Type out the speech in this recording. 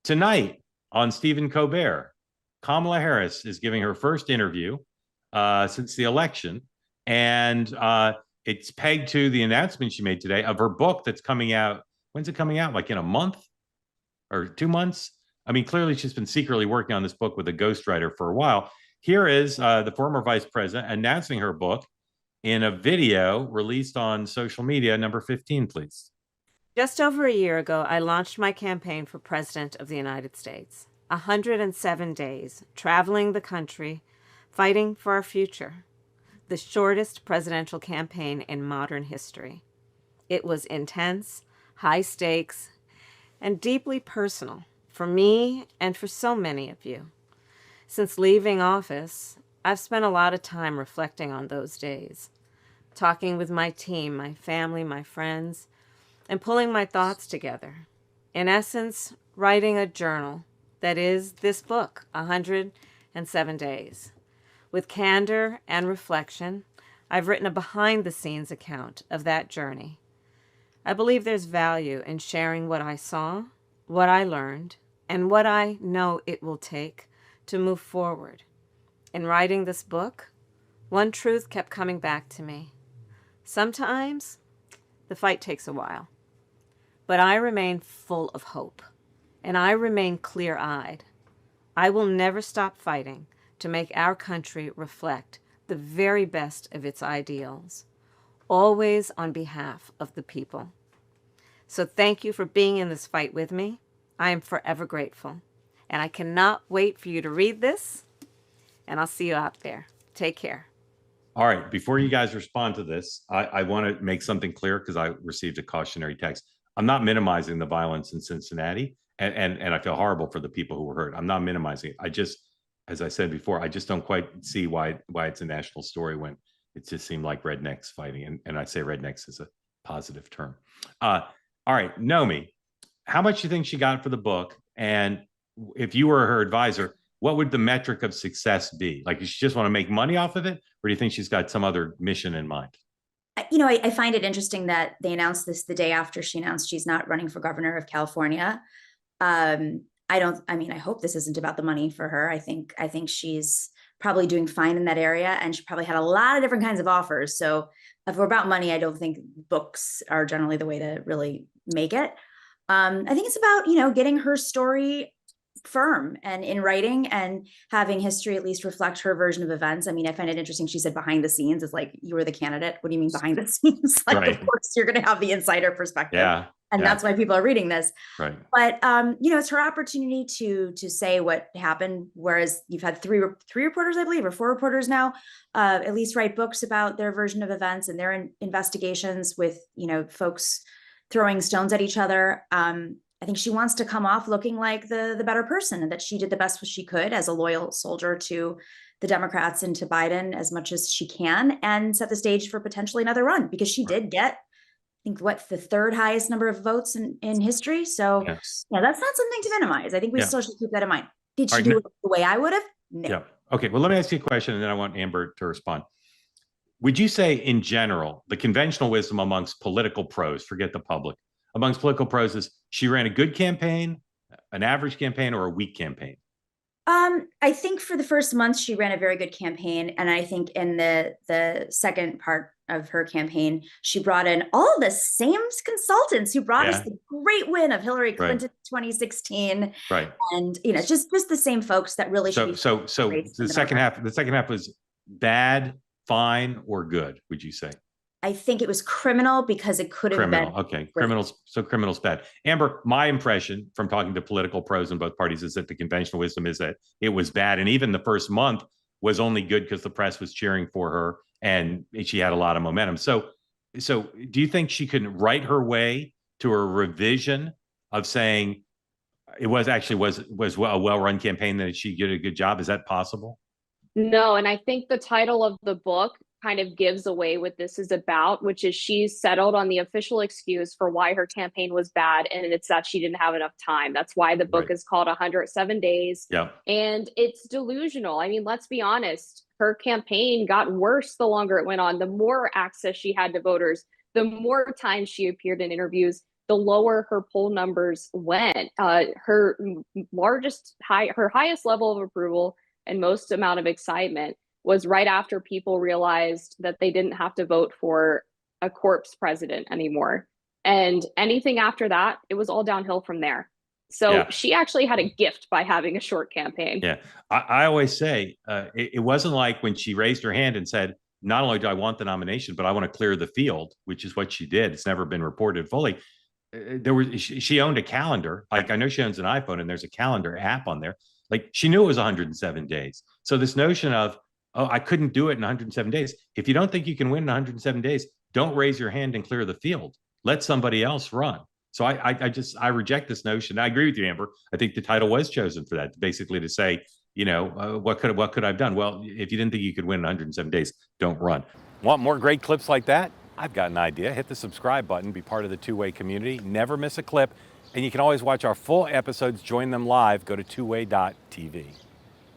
Tonight on Stephen Colbert, Kamala Harris is giving her first interview since the election, and it's pegged to the announcement she made today of her book that's coming out. When's it coming out? Like in a month or 2 months? I mean, clearly she's been secretly working on this book with a ghostwriter for a while. Here is the former vice president announcing her book in a video released on social media. Number 15, please. Just over a year ago, I launched my campaign for President of the United States. 107 days, traveling the country, fighting for our future. The shortest presidential campaign in modern history. It was intense, high stakes, and deeply personal for me and for so many of you. Since leaving office, I've spent a lot of time reflecting on those days, talking with my team, my family, my friends, and pulling my thoughts together. In essence, writing a journal that is this book, 107 Days. With candor and reflection, I've written a behind-the-scenes account of that journey. I believe there's value in sharing what I saw, what I learned, and what I know it will take to move forward. In writing this book, one truth kept coming back to me. Sometimes the fight takes a while. But I remain full of hope, and I remain clear-eyed. I will never stop fighting to make our country reflect the very best of its ideals, always on behalf of the people. So thank you for being in this fight with me. I am forever grateful, and I cannot wait for you to read this, and I'll see you out there. Take care. All right. Before you guys respond to this, I want to make something clear because I received a cautionary text. I'm not minimizing the violence in Cincinnati, and I feel horrible for the people who were hurt. I'm not minimizing it. I just, as I said before, I just don't quite see why it's a national story when it just seemed like rednecks fighting. And I say rednecks is a positive term. All right, Nomi, how much do you think she got for the book? And if you were her advisor, what would the metric of success be? Like, does she just want to make money off of it? Or do you think she's got some other mission in mind? I find it interesting that they announced this the day after she announced she's not running for governor of California. I hope this isn't about the money for her. I think she's probably doing fine in that area, and she probably had a lot of different kinds of offers. So if we're about money, I don't think books are generally the way to really make it. I think it's about, getting her story firm and in writing and having history at least reflect her version of events. I mean, I find it interesting. She said behind the scenes is like, you were the candidate. What do you mean behind the scenes? Like, right. Of course, you're going to have the insider perspective. Yeah. And that's why people are reading this. Right. But, it's her opportunity to say what happened. Whereas you've had three reporters, I believe, or 4 reporters now, at least write books about their version of events and their investigations with, folks throwing stones at each other. I think she wants to come off looking like the better person, and that she did the best she could as a loyal soldier to the Democrats and to Biden as much as she can, and set the stage for potentially another run, because she did get, I think, the 3rd highest number of votes in history. So yes. Yeah, that's not something to minimize. I think we still should keep that in mind. Did she do it the way I would have? No. Yeah. Okay. Well, let me ask you a question, and then I want Amber to respond. Would you say, in general, the conventional wisdom amongst political pros, forget the public, amongst political pros, is she ran a good campaign, an average campaign, or a weak campaign? I think for the first month, she ran a very good campaign. And I think in the second part of her campaign, she brought in all the same consultants who brought us the great win of Hillary Clinton in 2016. Right. And, just the same folks that really should be. So the second half was bad, fine, or good, would you say? I think it was criminal, because it could have been. Okay. Criminal's bad. Amber, my impression from talking to political pros in both parties is that the conventional wisdom is that it was bad. And even the first month was only good because the press was cheering for her and she had a lot of momentum. So do you think she can write her way to a revision of saying it was a well-run campaign, that she did a good job? Is that possible? No. And I think the title of the book kind of gives away what this is about, which is she's settled on the official excuse for why her campaign was bad, and it's that she didn't have enough time. That's why the book is called 107 Days. Yeah. And it's delusional. I mean, let's be honest. Her campaign got worse the longer it went on. The more access she had to voters, the more time she appeared in interviews, the lower her poll numbers went. Her highest level of approval and most amount of excitement was right after people realized that they didn't have to vote for a corpse president anymore. And anything after that, it was all downhill from there. So she actually had a gift by having a short campaign. Yeah. I always say it wasn't like when she raised her hand and said, not only do I want the nomination, but I want to clear the field, which is what she did. It's never been reported fully. She owned a calendar. Like, I know she owns an iPhone and there's a calendar app on there. Like, she knew it was 107 days. So this notion of, oh, I couldn't do it in 107 days. If you don't think you can win in 107 days, don't raise your hand and clear the field. Let somebody else run. So I reject this notion. I agree with you, Amber. I think the title was chosen for that, basically to say, what could I have done? Well, if you didn't think you could win in 107 days, don't run. Want more great clips like that? I've got an idea. Hit the subscribe button, be part of the Two-Way community, never miss a clip, and you can always watch our full episodes, join them live, go to twoway.tv.